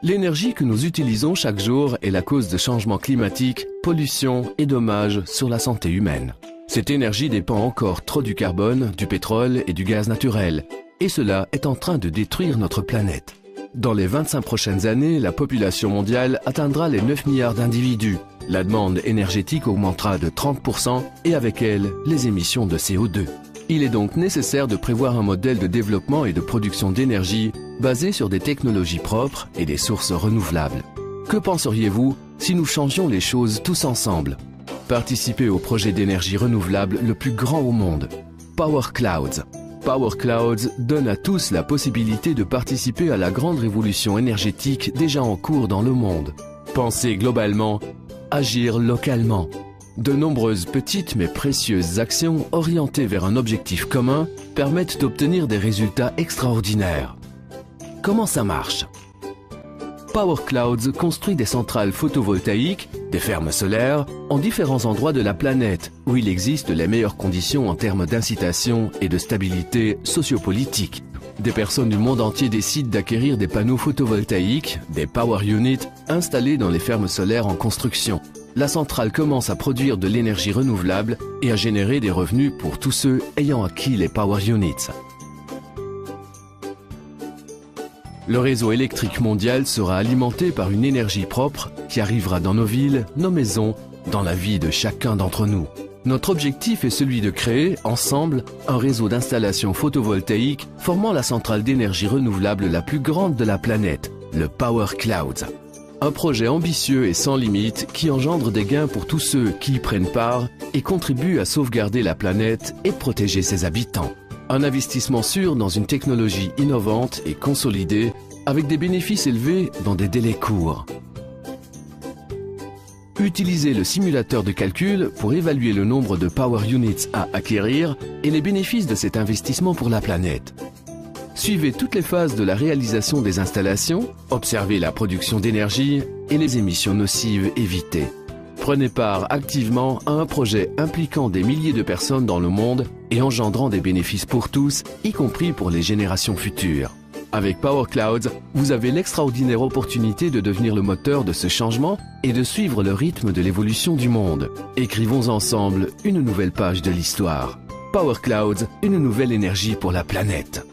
L'énergie que nous utilisons chaque jour est la cause de changements climatiques, pollution et dommages sur la santé humaine. Cette énergie dépend encore trop du carbone, du pétrole et du gaz naturel, et cela est en train de détruire notre planète. Dans les 25 prochaines années, la population mondiale atteindra les 9 milliards d'individus. La demande énergétique augmentera de 30% et avec elle, les émissions de CO2. Il est donc nécessaire de prévoir un modèle de développement et de production d'énergie basé sur des technologies propres et des sources renouvelables. Que penseriez-vous si nous changions les choses tous ensemble? Participez au projet d'énergie renouvelable le plus grand au monde, Power Clouds. Power Clouds donne à tous la possibilité de participer à la grande révolution énergétique déjà en cours dans le monde. Pensez globalement, agir localement. De nombreuses petites mais précieuses actions orientées vers un objectif commun permettent d'obtenir des résultats extraordinaires. Comment ça marche? Power Clouds construit des centrales photovoltaïques, des fermes solaires, en différents endroits de la planète où il existe les meilleures conditions en termes d'incitation et de stabilité sociopolitique. Des personnes du monde entier décident d'acquérir des panneaux photovoltaïques, des power units, installés dans les fermes solaires en construction. La centrale commence à produire de l'énergie renouvelable et à générer des revenus pour tous ceux ayant acquis les power units. Le réseau électrique mondial sera alimenté par une énergie propre qui arrivera dans nos villes, nos maisons, dans la vie de chacun d'entre nous. Notre objectif est celui de créer, ensemble, un réseau d'installations photovoltaïques formant la centrale d'énergie renouvelable la plus grande de la planète, le Power Clouds. Un projet ambitieux et sans limite qui engendre des gains pour tous ceux qui y prennent part et contribuent à sauvegarder la planète et protéger ses habitants. Un investissement sûr dans une technologie innovante et consolidée avec des bénéfices élevés dans des délais courts. Utilisez le simulateur de calcul pour évaluer le nombre de power units à acquérir et les bénéfices de cet investissement pour la planète. Suivez toutes les phases de la réalisation des installations, observez la production d'énergie et les émissions nocives évitées. Prenez part activement à un projet impliquant des milliers de personnes dans le monde et engendrant des bénéfices pour tous, y compris pour les générations futures. Avec Power Clouds, vous avez l'extraordinaire opportunité de devenir le moteur de ce changement et de suivre le rythme de l'évolution du monde. Écrivons ensemble une nouvelle page de l'histoire. Power Clouds, une nouvelle énergie pour la planète.